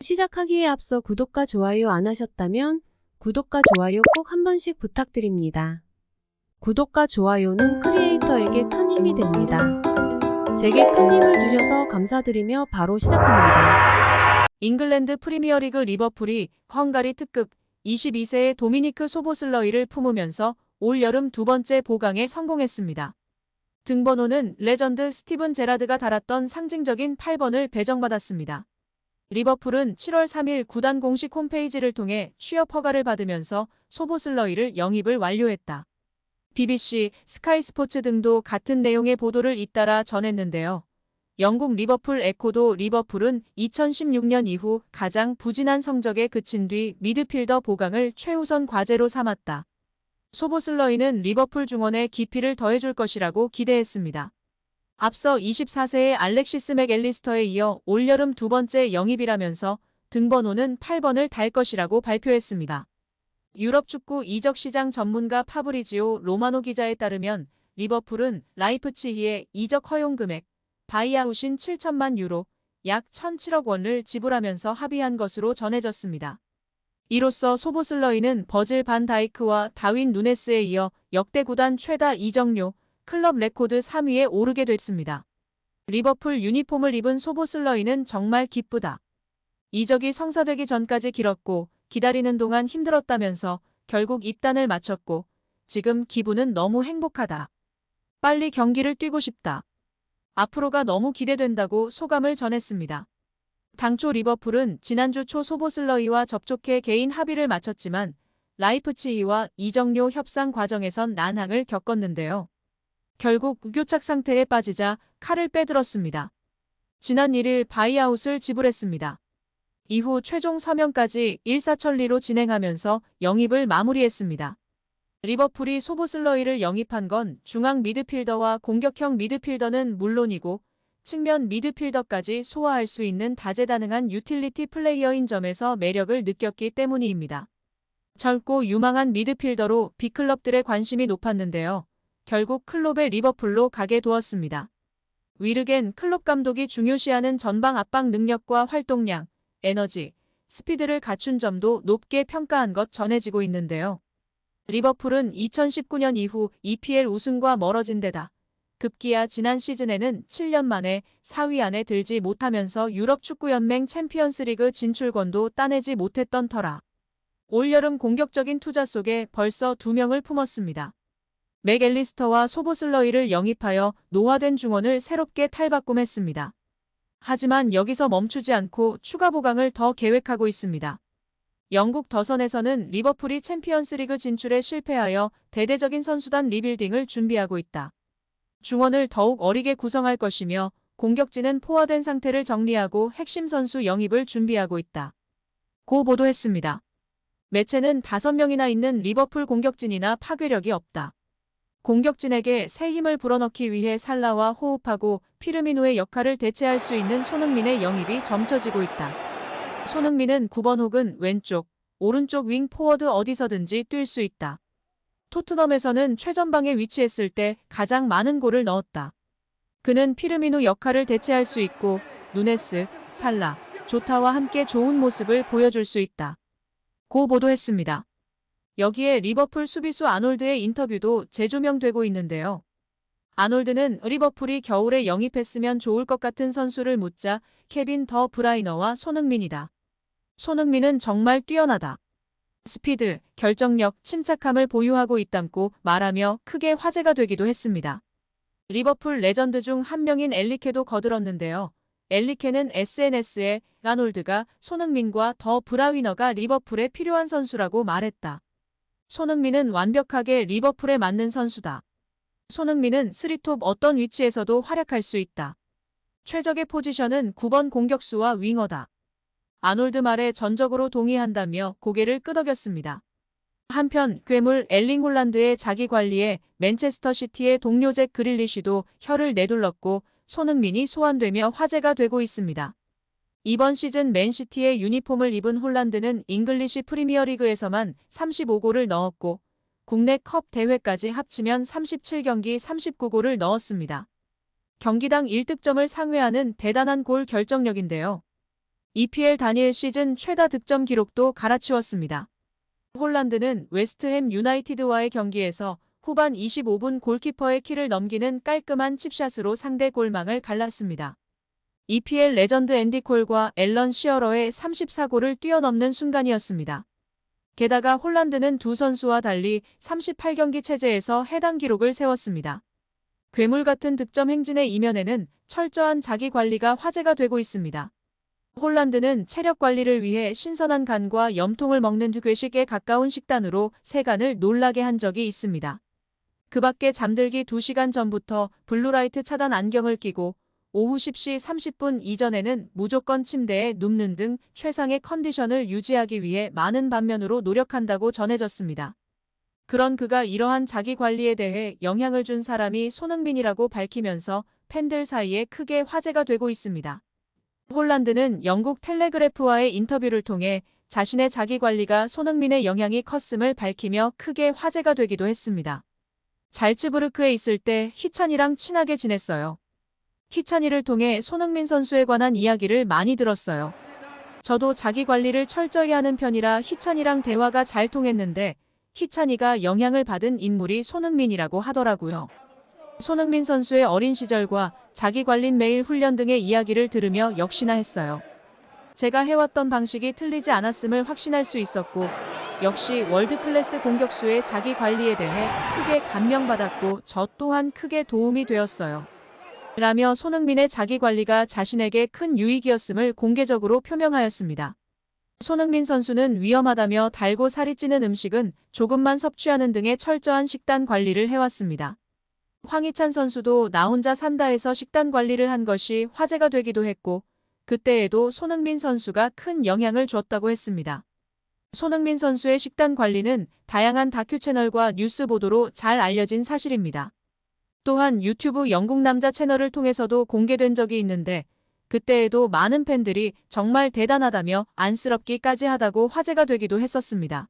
시작하기에 앞서 구독과 좋아요 안 하셨다면 구독과 좋아요 꼭 한 번씩 부탁드립니다. 구독과 좋아요는 크리에이터에게 큰 힘이 됩니다. 제게 큰 힘을 주셔서 감사드리며 바로 시작합니다. 잉글랜드 프리미어리그 리버풀이 헝가리 특급 22세의 도미니크 소보슬러이를 품으면서 올여름 두 번째 보강에 성공했습니다. 등번호는 레전드 스티븐 제라드가 달았던 상징적인 8번을 배정받았습니다. 리버풀은 7월 3일 구단 공식 홈페이지를 통해 취업 허가를 받으면서 소보슬러이를 영입을 완료했다. BBC, 스카이 스포츠 등도 같은 내용의 보도를 잇따라 전했는데요. 영국 리버풀 에코도 리버풀은 2016년 이후 가장 부진한 성적에 그친 뒤 미드필더 보강을 최우선 과제로 삼았다. 소보슬러이는 리버풀 중원에 깊이를 더해줄 것이라고 기대했습니다. 앞서 24세의 알렉시스 맥앨리스터에 이어 올여름 두 번째 영입이라면서 등번호는 8번을 달 것이라고 발표했습니다. 유럽 축구 이적 시장 전문가 파브리지오 로마노 기자에 따르면 리버풀은 라이프치히의 이적 허용 금액 바이아웃인 7천만 유로, 약 1,007억 원을 지불하면서 합의한 것으로 전해졌습니다. 이로써 소보슬러이는 버질 반 다이크와 다윈 누네스에 이어 역대 구단 최다 이적료, 클럽 레코드 3위에 오르게 됐습니다. 리버풀 유니폼을 입은 소보슬러이는 정말 기쁘다. 이적이 성사되기 전까지 길었고 기다리는 동안 힘들었다면서 결국 입단을 마쳤고 지금 기분은 너무 행복하다. 빨리 경기를 뛰고 싶다. 앞으로가 너무 기대된다고 소감을 전했습니다. 당초 리버풀은 지난주 초 소보슬러이와 접촉해 개인 합의를 마쳤지만 라이프치히와 이적료 협상 과정에선 난항을 겪었는데요. 결국 무교착 상태에 빠지자 칼을 빼들었습니다. 지난 1일 바이아웃을 지불했습니다. 이후 최종 서명까지 일사천리로 진행하면서 영입을 마무리했습니다. 리버풀이 소보슬러이를 영입한 건 중앙 미드필더와 공격형 미드필더는 물론이고 측면 미드필더까지 소화할 수 있는 다재다능한 유틸리티 플레이어인 점에서 매력을 느꼈기 때문입니다. 젊고 유망한 미드필더로 빅클럽들의 관심이 높았는데요. 결국 클롭의 리버풀로 가게 되었습니다. 위르겐 클롭 감독이 중요시하는 전방 압박 능력과 활동량, 에너지, 스피드를 갖춘 점도 높게 평가한 것 전해지고 있는데요. 리버풀은 2019년 이후 EPL 우승과 멀어진 데다 급기야 지난 시즌에는 7년 만에 4위 안에 들지 못하면서 유럽축구연맹 챔피언스리그 진출권도 따내지 못했던 터라 올여름 공격적인 투자 속에 벌써 2명을 품었습니다. 맥앨리스터와 소보슬러이를 영입하여 노화된 중원을 새롭게 탈바꿈했습니다. 하지만 여기서 멈추지 않고 추가 보강을 더 계획하고 있습니다. 영국 더선에서는 리버풀이 챔피언스리그 진출에 실패하여 대대적인 선수단 리빌딩을 준비하고 있다. 중원을 더욱 어리게 구성할 것이며 공격진은 포화된 상태를 정리하고 핵심 선수 영입을 준비하고 있다. 고 보도했습니다. 매체는 5명이나 있는 리버풀 공격진이나 파괴력이 없다. 공격진에게 새 힘을 불어넣기 위해 살라와 호흡하고 피르미노의 역할을 대체할 수 있는 손흥민의 영입이 점쳐지고 있다. 손흥민은 9번 혹은 왼쪽, 오른쪽 윙 포워드 어디서든지 뛸 수 있다. 토트넘에서는 최전방에 위치했을 때 가장 많은 골을 넣었다. 그는 피르미노 역할을 대체할 수 있고 누네스, 살라, 조타와 함께 좋은 모습을 보여줄 수 있다. 고 보도했습니다. 여기에 리버풀 수비수 아놀드의 인터뷰도 재조명되고 있는데요. 아놀드는 리버풀이 겨울에 영입했으면 좋을 것 같은 선수를 묻자 케빈 더 브라이너와 손흥민이다. 손흥민은 정말 뛰어나다. 스피드, 결정력, 침착함을 보유하고 있다고 말하며 크게 화제가 되기도 했습니다. 리버풀 레전드 중 한 명인 엘리케도 거들었는데요. 엘리케는 SNS에 아놀드가 손흥민과 더 브라이너가 리버풀에 필요한 선수라고 말했다. 손흥민은 완벽하게 리버풀에 맞는 선수다. 손흥민은 3톱 어떤 위치에서도 활약할 수 있다. 최적의 포지션은 9번 공격수와 윙어다. 아놀드 말에 전적으로 동의한다며 고개를 끄덕였습니다. 한편 괴물 엘링 홀란드의 자기 관리에 맨체스터 시티의 동료 잭 그릴리쉬도 혀를 내둘렀고 손흥민이 소환되며 화제가 되고 있습니다. 이번 시즌 맨시티의 유니폼을 입은 홀란드는 잉글리시 프리미어리그에서만 35골을 넣었고 국내 컵 대회까지 합치면 37경기 39골을 넣었습니다. 경기당 1득점을 상회하는 대단한 골 결정력인데요. EPL 단일 시즌 최다 득점 기록도 갈아치웠습니다. 홀란드는 웨스트햄 유나이티드와의 경기에서 후반 25분 골키퍼의 키를 넘기는 깔끔한 칩샷으로 상대 골망을 갈랐습니다. EPL 레전드 앤디 콜과 앨런 시어러의 34골을 뛰어넘는 순간이었습니다. 게다가 홀란드는 두 선수와 달리 38경기 체제에서 해당 기록을 세웠습니다. 괴물 같은 득점 행진의 이면에는 철저한 자기 관리가 화제가 되고 있습니다. 홀란드는 체력 관리를 위해 신선한 간과 염통을 먹는 괴식에 가까운 식단으로 세간을 놀라게 한 적이 있습니다. 그 밖에 잠들기 2시간 전부터 블루라이트 차단 안경을 끼고 오후 10시 30분 이전에는 무조건 침대에 눕는 등 최상의 컨디션을 유지하기 위해 많은 반면으로 노력한다고 전해졌습니다. 그런 그가 이러한 자기 관리에 대해 영향을 준 사람이 손흥민이라고 밝히면서 팬들 사이에 크게 화제가 되고 있습니다. 홀란드는 영국 텔레그래프와의 인터뷰를 통해 자신의 자기 관리가 손흥민의 영향이 컸음을 밝히며 크게 화제가 되기도 했습니다. 잘츠부르크에 있을 때 희찬이랑 친하게 지냈어요. 희찬이를 통해 손흥민 선수에 관한 이야기를 많이 들었어요. 저도 자기 관리를 철저히 하는 편이라 희찬이랑 대화가 잘 통했는데 희찬이가 영향을 받은 인물이 손흥민이라고 하더라고요. 손흥민 선수의 어린 시절과 자기 관리 매일 훈련 등의 이야기를 들으며 역시나 했어요. 제가 해왔던 방식이 틀리지 않았음을 확신할 수 있었고 역시 월드클래스 공격수의 자기 관리에 대해 크게 감명받았고 저 또한 크게 도움이 되었어요. 라며 손흥민의 자기 관리가 자신에게 큰 유익이었음을 공개적으로 표명하였습니다. 손흥민 선수는 위험하다며 달고 살이 찌는 음식은 조금만 섭취하는 등의 철저한 식단 관리를 해왔습니다. 황희찬 선수도 나 혼자 산다에서 식단 관리를 한 것이 화제가 되기도 했고 그때에도 손흥민 선수가 큰 영향을 줬다고 했습니다. 손흥민 선수의 식단 관리는 다양한 다큐 채널과 뉴스 보도로 잘 알려진 사실입니다. 또한 유튜브 영국 남자 채널을 통해서도 공개된 적이 있는데 그때에도 많은 팬들이 정말 대단하다며 안쓰럽기까지 하다고 화제가 되기도 했었습니다.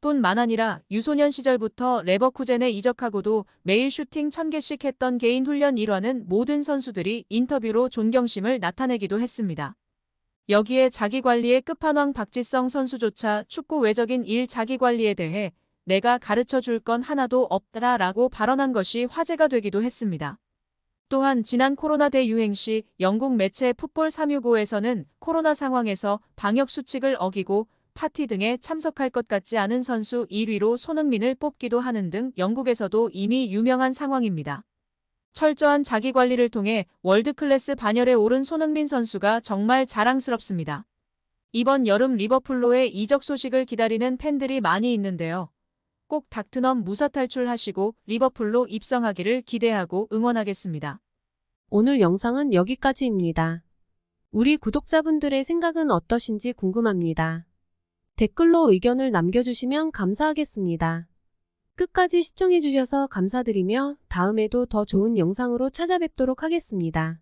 뿐만 아니라 유소년 시절부터 레버쿠젠에 이적하고도 매일 슈팅 1000개씩 했던 개인 훈련 일과는 모든 선수들이 인터뷰로 존경심을 나타내기도 했습니다. 여기에 자기관리의 끝판왕 박지성 선수조차 축구 외적인 일 자기관리에 대해 내가 가르쳐 줄 건 하나도 없다라고 발언한 것이 화제가 되기도 했습니다. 또한 지난 코로나 대유행 시 영국 매체 풋볼 365에서는 코로나 상황에서 방역 수칙을 어기고 파티 등에 참석할 것 같지 않은 선수 1위로 손흥민을 뽑기도 하는 등 영국에서도 이미 유명한 상황입니다. 철저한 자기 관리를 통해 월드클래스 반열에 오른 손흥민 선수가 정말 자랑스럽습니다. 이번 여름 리버풀로의 이적 소식을 기다리는 팬들이 많이 있는데요. 꼭 닥트넘 무사 탈출하시고 리버풀로 입성하기를 기대하고 응원하겠습니다. 오늘 영상은 여기까지입니다. 우리 구독자분들의 생각은 어떠신지 궁금합니다. 댓글로 의견을 남겨주시면 감사하겠습니다. 끝까지 시청해주셔서 감사드리며 다음에도 더 좋은 영상으로 찾아뵙도록 하겠습니다.